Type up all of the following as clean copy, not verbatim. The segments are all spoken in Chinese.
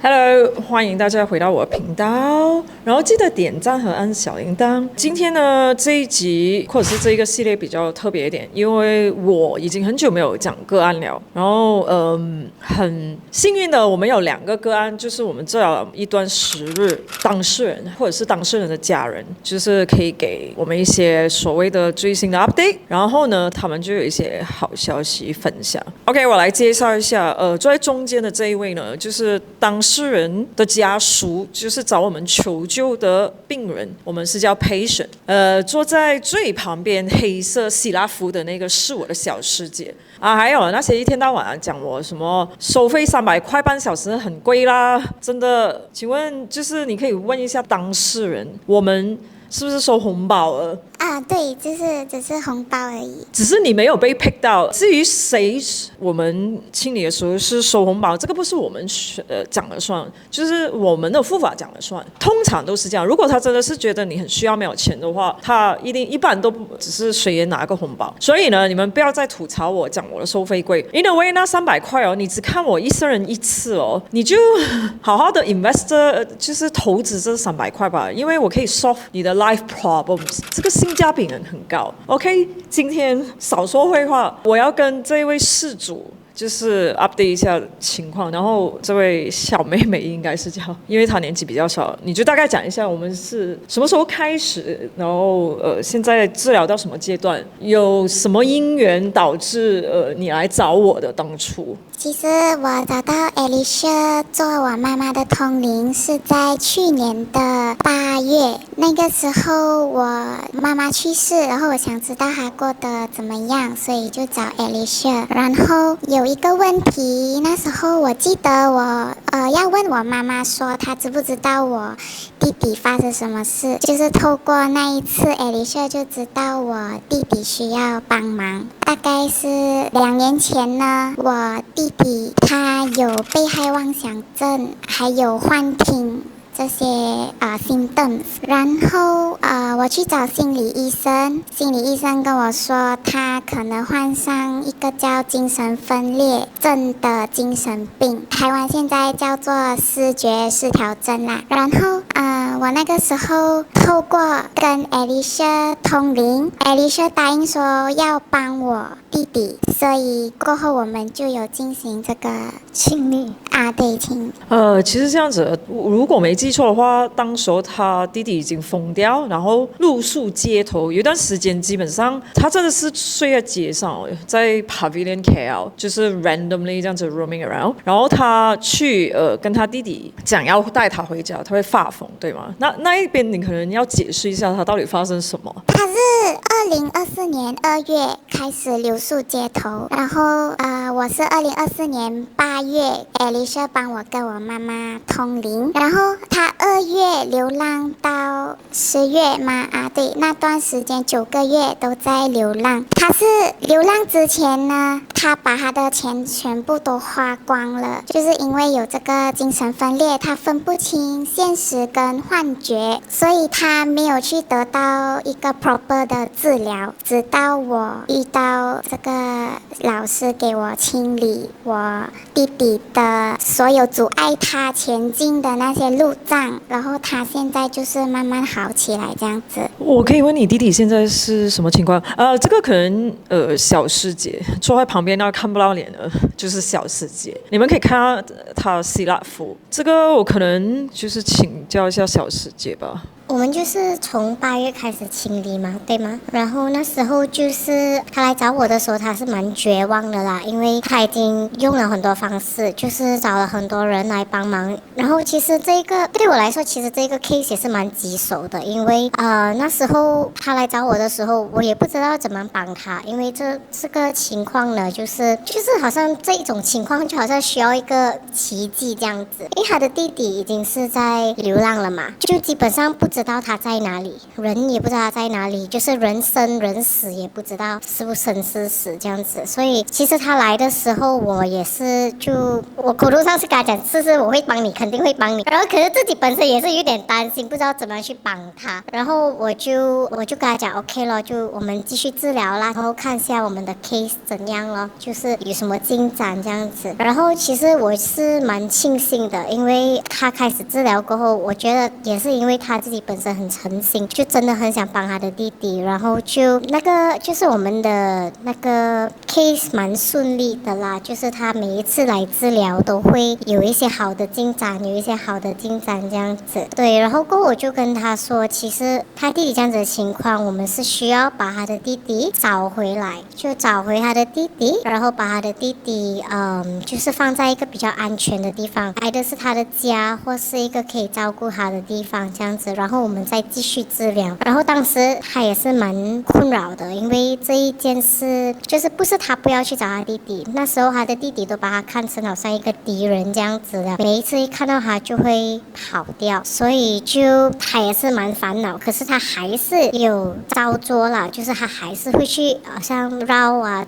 Hello，欢迎大家回到我的频道，然后记得点赞和按小铃铛。今天呢，这一集或者是这一个系列比较特别一点，因为我已经很久没有讲个案了。然后，很幸运的，我们有2个个案，就是我们这一段时日，当事人或者是当事人的家人，就是可以给我们一些所谓的最新的 update。然后呢，他们就有一些好消息分享。OK， 我来介绍一下，坐在中间的这一位呢，就是当事人的家属，就是找我们求救的病人，我们是叫 patient。坐在最旁边黑色希拉服的那个是我的小师姐啊，还有那些一天到晚讲我什么收费300块半小时很贵啦，真的，请问就是你可以问一下当事人，我们是不是收红包了？对，只是红包而已。只是你没有被 pick 到。至于谁我们清理的时候是收红包，这个不是我们讲了算，就是我们的护法讲了算。通常都是这样。如果他真的是觉得你很需要没有钱的话，他一般都不只是随缘拿个红包。所以呢，你们不要再吐槽我讲我的收费贵。In a way，那300块哦，你只看我一生人一次哦，你就好好的 investor，就是投资这300块吧，因为我可以 solve 你的 life problems， 这个性价比很高。OK， 今天少说废话，我要跟这位事主就是 update 一下情况，然后这位小妹妹应该是叫，因为她年纪比较小，你就大概讲一下我们是什么时候开始，然后现在治疗到什么阶段，有什么因缘导致你来找我的当初。其实我找到 Alicia 做我妈妈的通灵是在去年的8月，那个时候我妈妈去世，然后我想知道她过得怎么样，所以就找 Alicia。然后有一个问题，那时候我记得我要问我妈妈说她知不知道我弟弟发生什么事，就是透过那一次 Alicia 就知道我弟弟需要帮忙。大概是2年前呢，我弟弟他有被害妄想症，还有幻听这些symptoms， 然后我去找心理医生，心理医生跟我说他可能患上一个叫精神分裂症的精神病，台湾现在叫做思觉失调症啦。然后我那个时候透过跟 Alicia 通灵， Alicia 答应说要帮我弟弟，所以过后我们就有进行这个清理对，清理。其实这样子，如果没记错的话，当时候他弟弟已经疯掉，然后露宿街头，有一段时间基本上他真的是睡在街上，在 Pavilion KL， 就是 randomly 这样子 roaming around， 然后他去跟他弟弟讲要带他回家，他会发疯，对吗？那一边你可能要解释一下他到底发生什么。他是2024年2月开始留宿街头，然后我是2024年8月 Alicia 帮我跟我妈妈通灵，然后他2月流浪到10月嘛，对，那段时间9个月都在流浪。他是流浪之前呢，他把他的钱全部都花光了，就是因为有这个精神分裂，他分不清现实跟幻觉，所以他没有去得到一个 proper 的治疗，直到我遇到这个老师给我清理我弟弟的所有阻碍他前进的那些路障，然后他现在就是慢慢好起来这样子。我可以问你弟弟现在是什么情况？这个可能小师姐坐在旁边，那看不到脸的，就是小师姐。你们可以看到他希腊服，这个我可能就是请教一下小师姐吧。我们就是从8月开始清理嘛，对吗？然后那时候就是他来找我的时候，他是蛮绝望的啦，因为他已经用了很多方式，就是找了很多人来帮忙。然后其实这个对我来说，其实这个 case 也是蛮棘手的，因为那时候他来找我的时候，我也不知道怎么帮他，因为这个情况呢，就是好像这种情况就好像需要一个奇迹这样子，因为他的弟弟已经是在流浪了嘛，就基本上不知道他在哪里，人也不知道他在哪里，就是人生人死也不知道是不是生是死这样子。所以其实他来的时候，我也是我口头上是跟他讲，我会帮你，肯定会帮你。然后可是自己本身也是有点担心，不知道怎么样去帮他。然后我就跟他讲 OK 了，就我们继续治疗啦，然后看一下我们的 case 怎样咯，就是有什么进展这样子。然后其实我是蛮庆幸的，因为他开始治疗过后，我觉得也是因为他自己本身很诚心，就真的很想帮他的弟弟，然后就是我们的那个 case 蛮顺利的啦，就是他每一次来治疗都会有一些好的进展这样子。对，然后过后我就跟他说，其实他弟弟这样子的情况，我们是需要把他的弟弟找回来，就找回他的弟弟，然后把他的弟弟就是放在一个比较安全的地方，来的是他的家或是一个可以照顾他的地方这样子，然后我们再继续治疗。然后当时他也是蛮困扰的，因为这一件事就是不是他不要去找他弟弟，那时候他的弟弟都把他看成好像一个敌人这样子的，每一次一看到他就会跑掉，所以他也是蛮烦恼。可是他还是有照做啦，就是他还是会去好像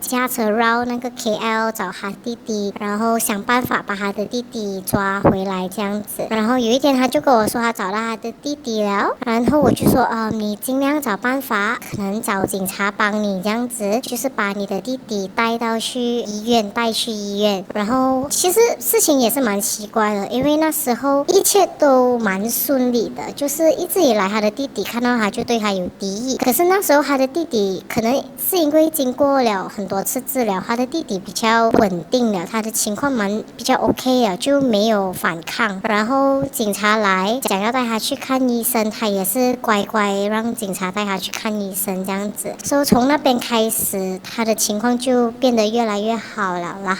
驾车绕那个 KL 找他弟弟，然后想办法把他的弟弟抓回来这样子。然后有一天他就跟我说他找到他的弟弟了，然后我就说你尽量找办法，可能找警察帮你这样子，就是把你的弟弟带去医院。然后其实事情也是蛮奇怪的，因为那时候一切都蛮顺利的，就是一直以来他的弟弟看到他就对他有敌意，可是那时候他的弟弟可能是因为经过了很多次治疗，他的弟弟比较稳定了，他的情况比较 OK 了，就没有反抗。然后警察来想要带他去看医生，他也是乖乖让警察带他去看医生这样子。所以从那边开始，他的情况就变得越来越好了啦。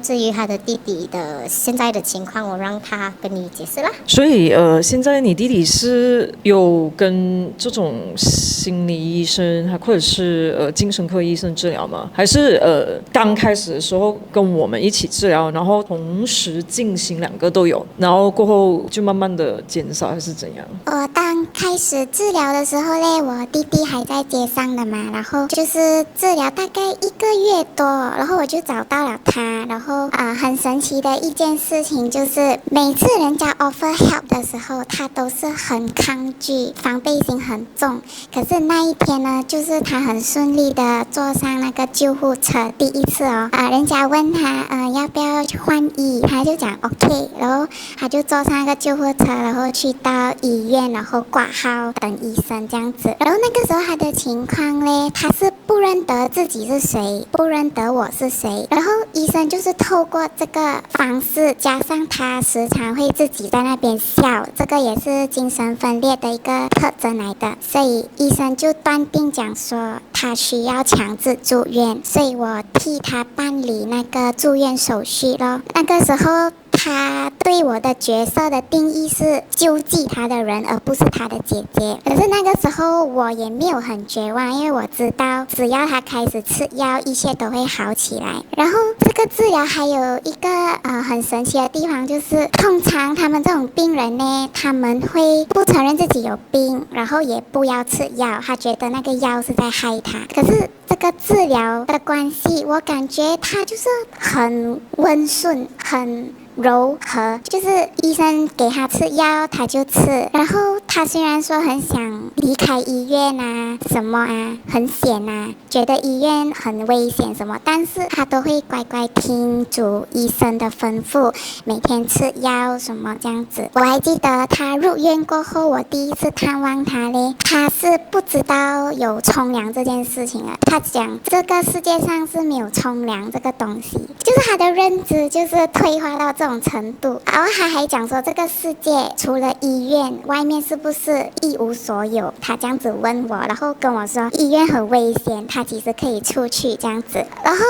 至于他的弟弟的现在的情况，我让他跟你解释啦。所以现在你弟弟是有跟这种心理医生或者是精神科医生治疗吗？还是刚开始的时候跟我们一起治疗，然后同时进行两个都有，然后过后就慢慢的减少，还是怎样？我刚开始治疗的时候嘞，我弟弟还在街上的嘛，然后就是治疗大概1个月多，然后我就找到了他，然后很神奇的一件事情就是每次人家 offer help 的时候，他都是很抗拒，防备心很重。可是那一天呢，就是他很顺利的坐上那个救护车，第一次人家问他要不要换医，他就讲 OK， 然后他就坐上那个救护车，然后去到医院，然后挂号等医生这样子。然后那个时候他的情况嘞，他是不认得自己是谁，不认得我是谁，然后医生就是透过这个方式，加上他时常会自己在那边笑，这个也是精神分裂的一个特征来的，所以医生就断定讲说他需要强制住院，所以我替他办理那个住院手续咯。那个时候他对我的角色的定义是救济他的人，而不是他的姐姐。可是那个时候我也没有很绝望，因为我知道只要他开始吃药，一切都会好起来。然后这个治疗还有一个很神奇的地方，就是通常他们这种病人呢，他们会不承认自己有病，然后也不要吃药，他觉得那个药是在害他。可是这个治疗的关系，我感觉他就是很温顺，很柔和，就是医生给他吃药他就吃，然后他虽然说很想离开医院什么很险觉得医院很危险什么，但是他都会乖乖听主医生的吩咐，每天吃药什么这样子。我还记得他入院过后，我第一次探望他嘞，他是不知道有冲凉这件事情的，他讲这个世界上是没有冲凉这个东西，就是他的认知就是退化到这种程度。然后他还讲说这个世界除了医院，外面是不是一无所有，他这样子问我，然后跟我说医院很危险，他其实可以出去这样子。然后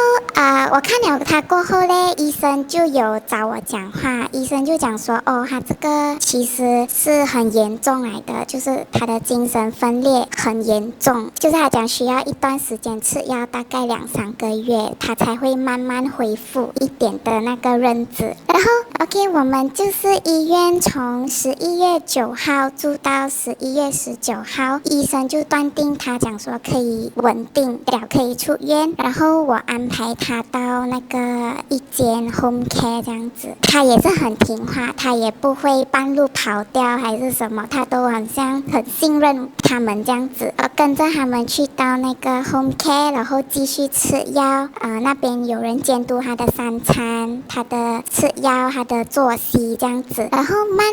我看了他过后呢，医生就有找我讲话，医生就讲说他这个其实是很严重来的，就是他的精神分裂很严重，就是他讲需要一段时间吃药，大概2-3个月他才会慢慢恢复一点的那个认知。然后后 OK， 我们就是医院从11月9号住到11月19号，医生就断定他讲说可以稳定了，可以出院。然后我安排他到那个一间 home care 这样子，他也是很听话，他也不会半路跑掉还是什么，他都好像很信任他们这样子，跟着他们去到那个 home care， 然后继续吃药，那边有人监督他的3餐，他的吃药，他的作息这样子。然后慢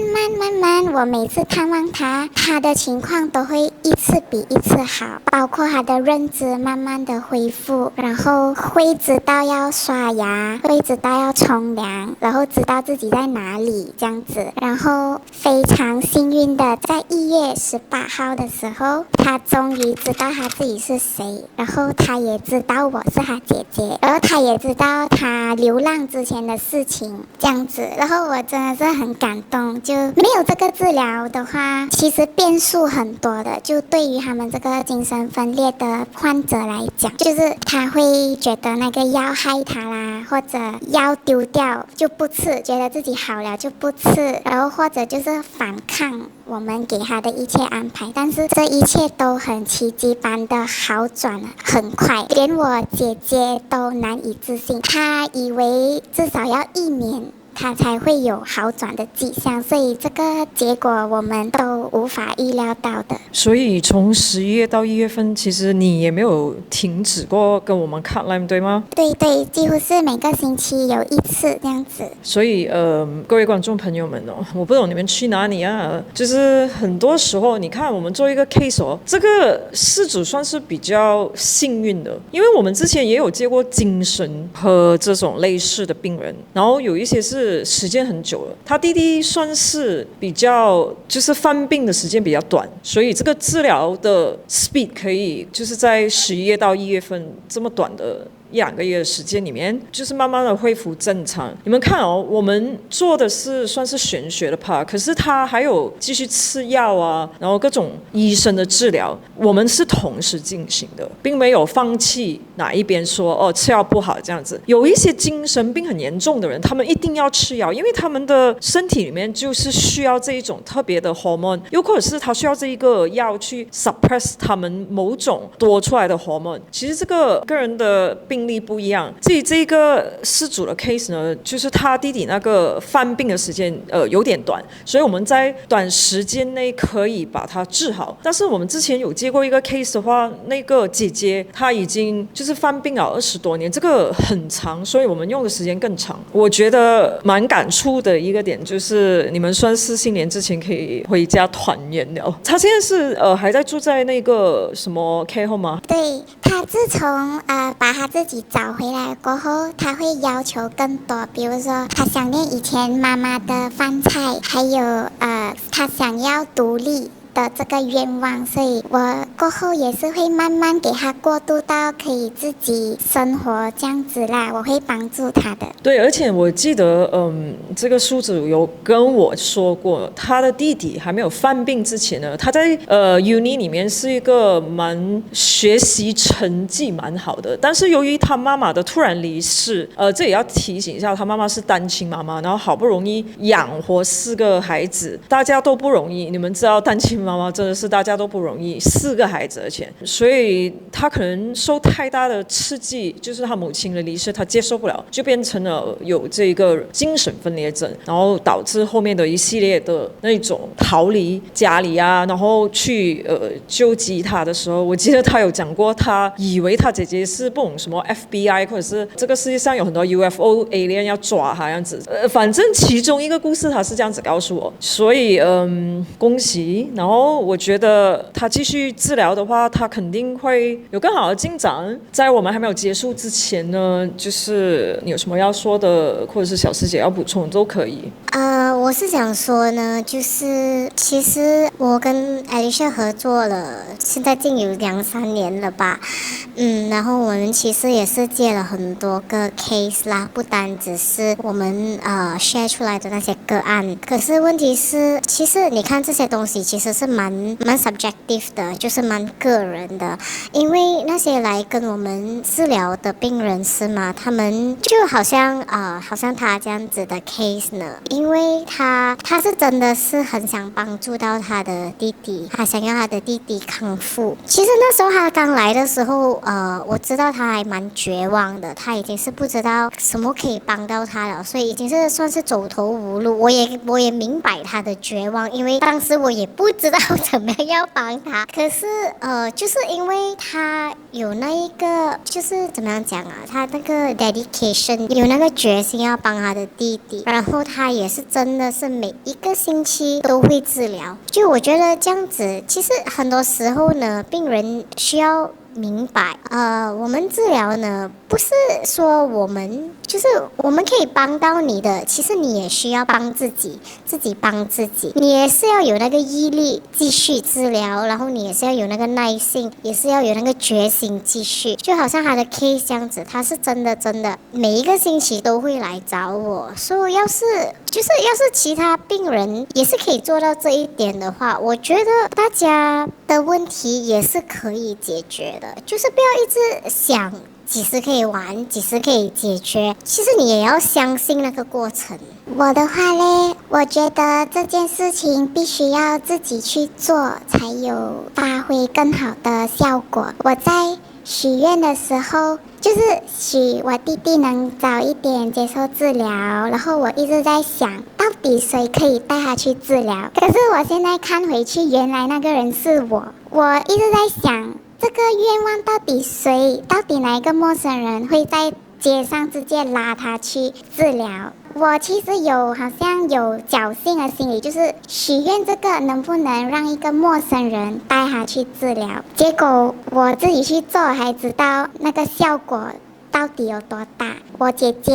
慢，我每次探望他，他的情况都会一次比一次好，包括他的认知慢慢的恢复，然后会知道要刷牙，会知道要冲凉，然后知道自己在哪里这样子。然后非常幸运的，在1月18号的时候，他终于知道他自己是谁，然后他也知道我是他姐姐，然后他也知道他流浪之前的事情这样子。然后我真的是很感动，就没有这个治疗的话，其实变数很多的，就对于他们这个精神分裂的患者来讲，就是他会觉得那个药害他啦，或者药丢掉就不吃，觉得自己好了就不吃，然后或者就是反抗我们给他的一切安排。但是这一切都很奇迹般的好转了，很快，连我姐姐都难以置信，她以为至少要1年他才会有好转的迹象，所以这个结果我们都无法预料到的。所以从11月到1月份，其实你也没有停止过跟我们 cut line 对吗？对对，几乎是每个星期有1次这样子。所以各位观众朋友们哦，我不懂你们去哪里啊？就是很多时候，你看我们做一个 case 哦，这个事主算是比较幸运的，因为我们之前也有接过精神和这种类似的病人，然后有一些是时间很久了，他弟弟算是比较就是犯病的时间比较短，所以这个治疗的 speed 可以就是在11月到1月份这么短的1-2个月的时间里面，就是慢慢的恢复正常。你们看哦，我们做的是算是玄学的 part， 可是他还有继续吃药啊，然后各种医生的治疗，我们是同时进行的，并没有放弃哪一边说哦吃药不好这样子。有一些精神病很严重的人，他们一定要吃药，因为他们的身体里面就是需要这一种特别的 hormone， 又或者是他需要这一个药去 suppress 他们某种多出来的 hormone。其实这个人的病例不一样，至于这个事主的 case 呢，就是他弟弟那个犯病的时间有点短，所以我们在短时间内可以把它治好。但是我们之前有接过一个 case 的话，那个姐姐她已经就是犯病了20多年，这个很长，所以我们用的时间更长。我觉得蛮感触的一个点就是你们算是新年之前可以回家团圆了。他现在是还在住在那个什么 care home 吗？对，他自从把他自己找回来过后，他会要求更多，比如说他想念以前妈妈的饭菜，还有他想要独立的这个愿望，所以我过后也是会慢慢给他过渡到可以自己生活这样子啦，我会帮助他的。对，而且我记得这个宿主有跟我说过，他的弟弟还没有犯病之前呢，他在uni 里面是一个学习成绩蛮好的，但是由于他妈妈的突然离世，这也要提醒一下，他妈妈是单亲妈妈，然后好不容易养活4个孩子，大家都不容易，你们知道单亲妈妈真的是大家都不容易，4个孩子而且，所以他可能受太大的刺激，就是他母亲的离世，他接受不了，就变成了有这个精神分裂症，然后导致后面的一系列的那种逃离家里啊，然后去救济他的时候，我记得他有讲过，他以为他姐姐是不懂什么 FBI， 或者是这个世界上有很多 UFO alien 要抓他这样子，反正其中一个故事他是这样子告诉我，所以恭喜。然后我觉得他继续治疗的话，他肯定会有更好的进展。在我们还没有结束之前呢，就是你有什么要说的，或者是小师姐要补充都可以。我是想说呢，就是其实我跟 Alicia 合作了，现在近有2-3年了吧。然后我们其实也是接了很多个 case 啦，不单只是我们share 出来的那些个案。可是问题是，其实你看这些东西其实是蛮 subjective 的，就是蛮个人的。因为那些来跟我们治疗的病人是吗？他们就好像他这样子的 case 呢，因为他是真的是很想帮助到他的弟弟，他想要他的弟弟康复。其实那时候他刚来的时候，我知道他还蛮绝望的，他已经是不知道什么可以帮到他了，所以已经是算是走投无路。我也明白他的绝望，因为当时我也不知道怎么样要帮他。可是就是因为他有那一个，就是怎么样讲啊，他那个 dedication 有那个决心要帮他的弟弟，然后他也是真的是每一个星期都会治疗。就我觉得这样子，其实很多时候呢，病人需要明白，我们治疗呢，不是说我们可以帮到你的，其实你也需要帮自己帮自己，你也是要有那个毅力继续治疗，然后你也是要有那个耐性，也是要有那个决心继续。就好像他的 case 这样子，他是真的每一个星期都会来找我，所以要是其他病人也是可以做到这一点的话，我觉得大家的问题也是可以解决的，就是不要一直想几时可以完，几时可以解决，其实你也要相信那个过程。我的话嘞，我觉得这件事情必须要自己去做，才有发挥更好的效果。我在许愿的时候，就是许我弟弟能早一点接受治疗，然后我一直在想，到底谁可以带他去治疗？可是我现在看回去，原来那个人是我。我一直在想，这个愿望到底哪一个陌生人会在街上直接拉他去治疗？我其实好像有侥幸的心理，就是许愿这个能不能让一个陌生人带他去治疗？结果我自己去做，还知道那个效果到底有多大。我姐姐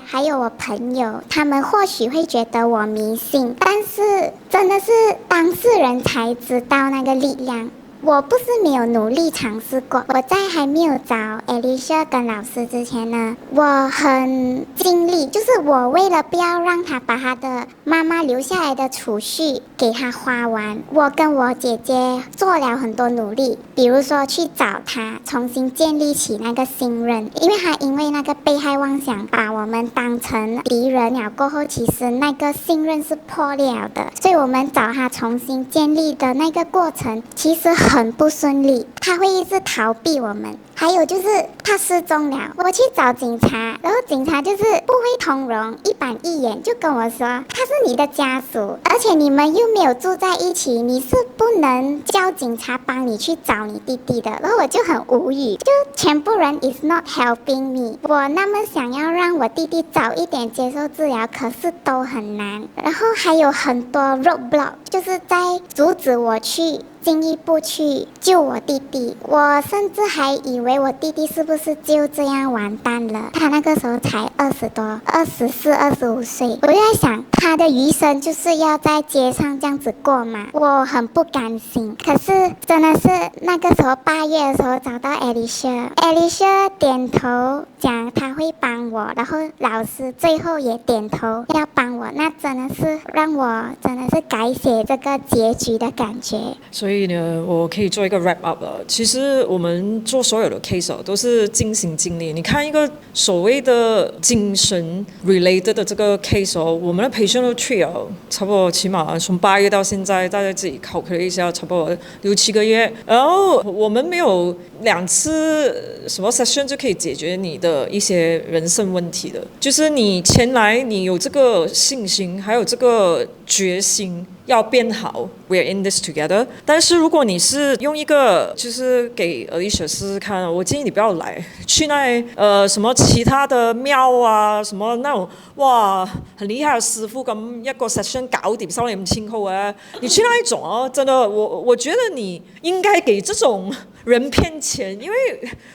还有我朋友，他们或许会觉得我迷信，但是真的是当事人才知道那个力量。我不是没有努力尝试过，我在还没有找 Alicia 跟老师之前呢，我很尽力，就是我为了不要让他把他的妈妈留下来的储蓄给他花完，我跟我姐姐做了很多努力，比如说去找他，重新建立起那个信任，因为那个被害妄想把我们当成敌人了过后，其实那个信任是破裂了的，所以我们找他重新建立的那个过程，其实很不顺利，他会一直逃避我们。还有就是他失踪了，我去找警察，然后警察就是不会通融，一板一眼就跟我说他是你的家属，而且你们又没有住在一起，你是不能叫警察帮你去找你弟弟的。然后我就很无语，就全部人 is not helping me。我那么想要让我弟弟早一点接受治疗，可是都很难。然后还有很多 roadblock， 就是在阻止我去进一步去救我弟弟。我甚至还以为我弟弟是不是就这样完蛋了，他那个时候才20多，24、25岁。我就在想，他的余生就是要在街上这样子过嘛，我很不甘心。可是真的是那个时候8月的时候找到 Alicia 点头讲他会帮我，然后老师最后也点头要帮我，那真的是让我真的是改写这个结局的感觉。所以呢，我可以做一个 wrap up 了。其实我们做所有的 case 都是尽心尽力。你看一个所谓的精神 related 的这个 case 我们的 patient tree 差不多起码从8月到现在，大家自己calculate一下，差不多6-7个月。然后我们没有2次什么 session 就可以解决你的一些人生问题的，就是你前来，你有这个信心，还有这个决心。要变好 ，We're in this together。但是如果你是用一个就是给 Alicia 试试看，我建议你不要来，去那什么其他的庙啊，什么那种哇很厉害的师傅咁一個 session 搞掂收你咁千號啊，你去那一種真的我覺得你應該給這種人騙錢，因為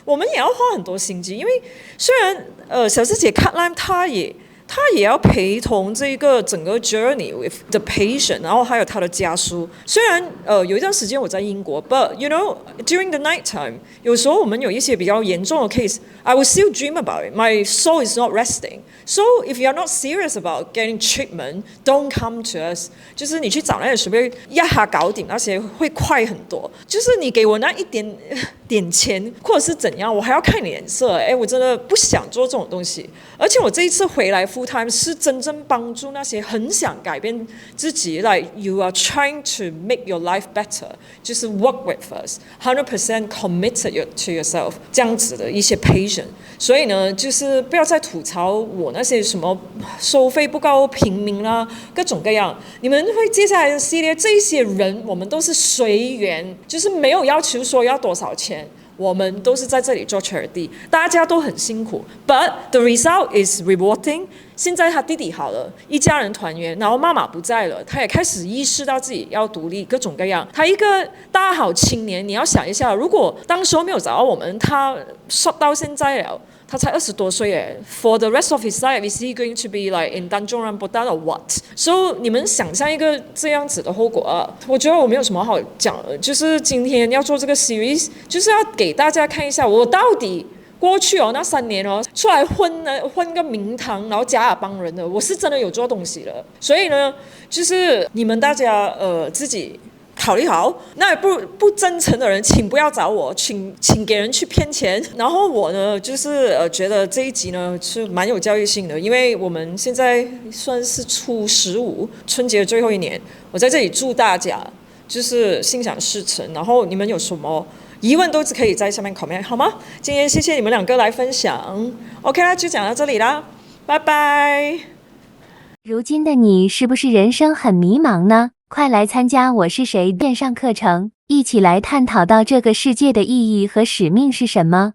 我們也要花很多心機，因為雖然小師姐 cut line 他也要陪同这个整个 journey with the patient， 然后还有他的家属。虽然有一段时间我在英国 ，but you know during the night time， 有时候我们有一些比较严重的 case，I will still dream about it. My soul is not resting. So if you are not serious about getting treatment, don't come to us. 就是你去找那些随便一下搞定那些会快很多。就是你给我那一点钱，或者是怎样，我还要看你脸色。我真的不想做这种东西。而且我这一次回来 full time 是真正帮助那些很想改变自己 ，like you are trying to make your life better， 就是 work with us 100% committed to yourself 这样子的一些 patient。所以呢，就是不要再吐槽我那些什么收费不高、平民啦，各种各样。你们会接下来的系列，这些人我们都是随缘，就是没有要求说要多少钱。我们都是在这里做 charity， 大家都很辛苦 ，but the result is rewarding。现在他弟弟好了，一家人团圆，然后妈妈不在了，他也开始意识到自己要独立，各种各样。他一个大好青年，你要想一下，如果当时候没有找到我们，他说到现在了。他才20多岁耶 ，For the rest of his life, is he going to be like in Tanjung Rambutan or what? So 你们想象一个这样子的后果啊？我觉得我没有什么好讲的，就是今天要做这个 series， 就是要给大家看一下我到底过去那3年出来混个名堂，然后假哑帮人的，我是真的有做东西了。所以呢，就是你们大家自己。考虑好，那不真诚的人，请不要找我，请给人去骗钱。然后我呢，就是觉得这一集呢是蛮有教育性的，因为我们现在算是初15，春节的最后一年，我在这里祝大家就是心想事成。然后你们有什么疑问都是可以在下面 comment 好吗？今天谢谢你们2个来分享 ，OK 啦，就讲到这里啦，拜拜。如今的你是不是人生很迷茫呢？快来参加我是谁线上课程，一起来探讨到这个世界的意义和使命是什么。